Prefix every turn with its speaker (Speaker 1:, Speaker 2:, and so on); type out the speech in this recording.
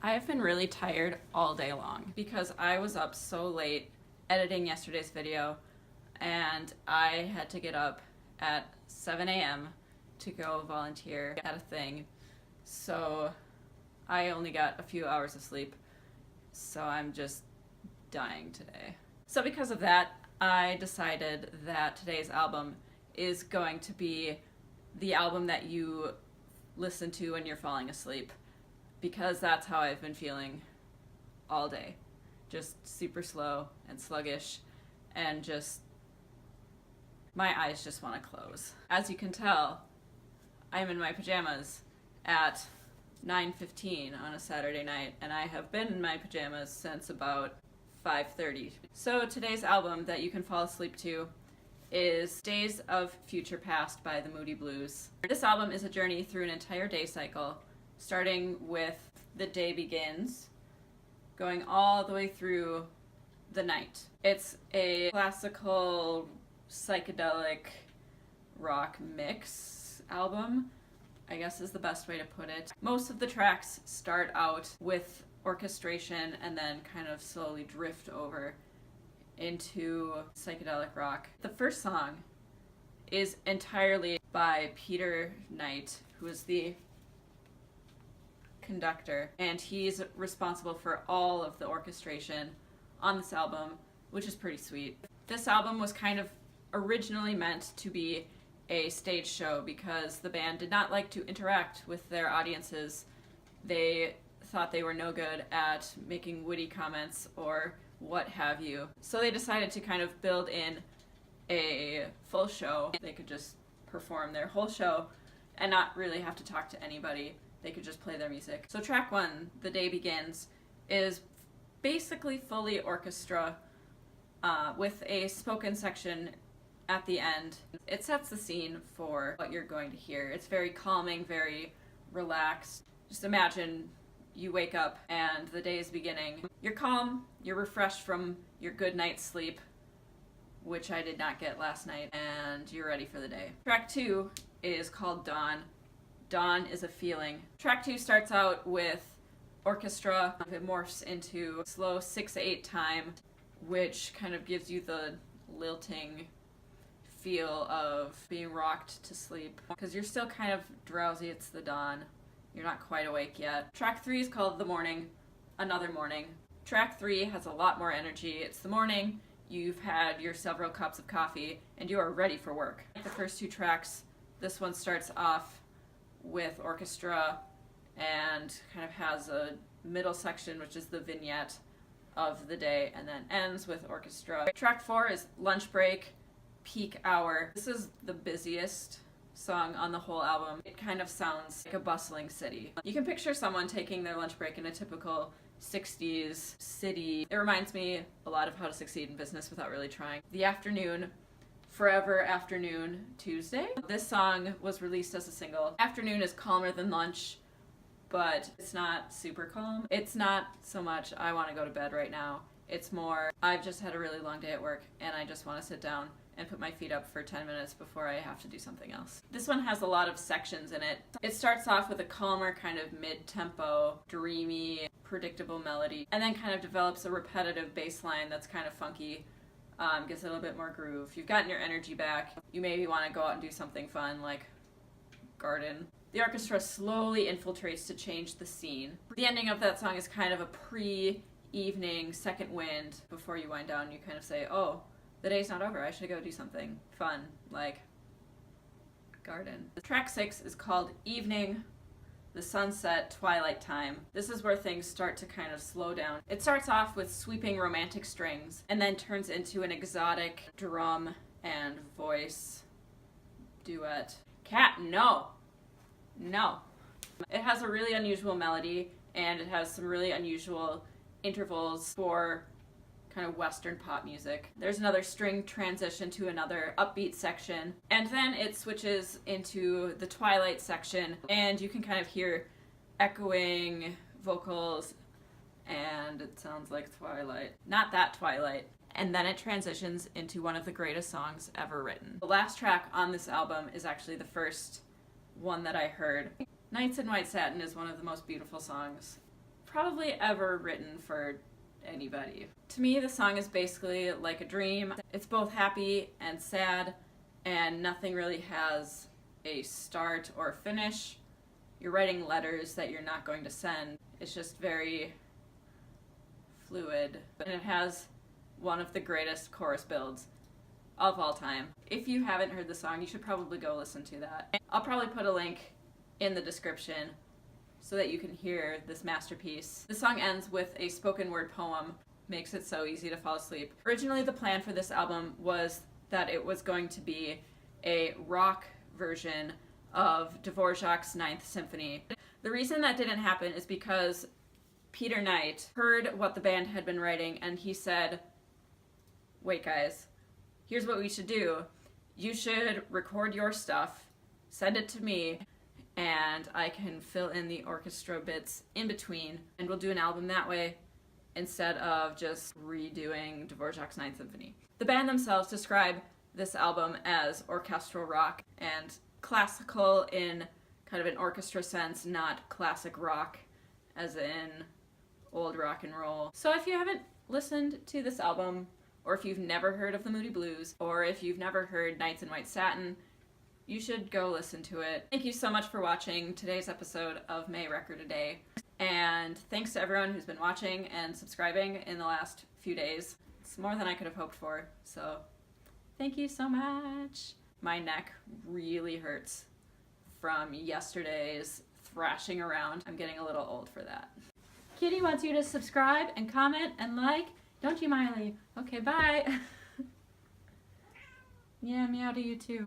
Speaker 1: I have been really tired all day long because I was up so late editing yesterday's video and I had to get up at 7 a.m. to go volunteer at a thing. So I only got a few hours of sleep, so I'm just dying today. So because of that, I decided that today's album is going to be the album that you listen to when you're falling asleep, because that's how I've been feeling all day. Just super slow and sluggish, and just my eyes just want to close. As you can tell, I'm in my pajamas at 9:15 on a Saturday night, and I have been in my pajamas since about 5:30. So today's album that you can fall asleep to is Days of Future Past by the Moody Blues. This album is a journey through an entire day cycle, starting with the day begins, going all the way through the night. It's a classical psychedelic rock mix album, I guess is the best way to put it. Most of the tracks start out with orchestration and then kind of slowly drift over into psychedelic rock. The first song is entirely by Peter Knight, who is the conductor, and he's responsible for all of the orchestration on this album, which is pretty sweet. This album was kind of originally meant to be a stage show because the band did not like to interact with their audiences. They thought they were no good at making witty comments or what have you. So they decided to kind of build in a full show. They could just perform their whole show and not really have to talk to anybody. They could just play their music. So track one, The Day Begins, is basically fully orchestra with a spoken section at the end. It sets the scene for what you're going to hear. It's very calming, very relaxed. Just imagine you wake up and the day is beginning. You're calm, you're refreshed from your good night's sleep, which I did not get last night, and you're ready for the day. Track two is called Dawn. Dawn is a feeling. Track two starts out with orchestra. It morphs into slow 6/8 time, which kind of gives you the lilting feel of being rocked to sleep because you're still kind of drowsy. It's the dawn. You're not quite awake yet. Track three is called The Morning, Another Morning. Track three has a lot more energy. It's the morning, you've had your several cups of coffee, and you are ready for work. The first two tracks, this one starts off with orchestra and kind of has a middle section, which is the vignette of the day, and then ends with orchestra. Track four is Lunch Break, Peak Hour. This is the busiest song on the whole album. It kind of sounds like a bustling city. You can picture someone taking their lunch break in a typical 60s city. It reminds me a lot of How to Succeed in Business Without Really Trying. The Afternoon, Forever Afternoon Tuesday. This song was released as a single. Afternoon is calmer than lunch, but it's not super calm. It's not so much I want to go to bed right now. It's more I've just had a really long day at work and I just want to sit down and put my feet up for 10 minutes before I have to do something else. This one has a lot of sections in it. It starts off with a calmer, kind of mid-tempo, dreamy, predictable melody, and then kind of develops a repetitive bass line that's kind of funky, gets a little bit more groove. You've gotten your energy back. You maybe want to go out and do something fun like garden. The orchestra slowly infiltrates to change the scene. The ending of that song is kind of a pre-evening second wind. Before you wind down, you kind of say, oh, the day's not over, I should go do something fun, like garden. Track six is called Evening, the Sunset, Twilight Time. This is where things start to kind of slow down. It starts off with sweeping romantic strings and then turns into an exotic drum and voice duet. Cat, no! No. It has a really unusual melody and it has some really unusual intervals for kind of Western pop music. There's another string transition to another upbeat section, and then it switches into the Twilight section, and you can kind of hear echoing vocals, and it sounds like Twilight. Not that Twilight. And then it transitions into one of the greatest songs ever written. The last track on this album is actually the first one that I heard. Nights in White Satin is one of the most beautiful songs probably ever written for anybody. To me, the song is basically like a dream. It's both happy and sad, and nothing really has a start or finish. You're writing letters that you're not going to send. It's just very fluid, and it has one of the greatest chorus builds of all time. If you haven't heard the song, you should probably go listen to that. I'll probably put a link in the description so that you can hear this masterpiece. The song ends with a spoken word poem, makes it so easy to fall asleep. Originally, the plan for this album was that it was going to be a rock version of Dvorak's Ninth Symphony. The reason that didn't happen is because Peter Knight heard what the band had been writing, and he said, wait guys, here's what we should do. You should record your stuff, send it to me, and I can fill in the orchestra bits in between, and we'll do an album that way instead of just redoing Dvorak's Ninth Symphony. The band themselves describe this album as orchestral rock and classical in kind of an orchestra sense, not classic rock as in old rock and roll. So if you haven't listened to this album, or if you've never heard of the Moody Blues, or if you've never heard Nights in White Satin, you should go listen to it. Thank you so much for watching today's episode of May Record a Day. And thanks to everyone who's been watching and subscribing in the last few days. It's more than I could have hoped for, so thank you so much. My neck really hurts from yesterday's thrashing around. I'm getting a little old for that. Kitty wants you to subscribe and comment and like. Don't you, Miley? Okay, bye. Yeah, meow to you too.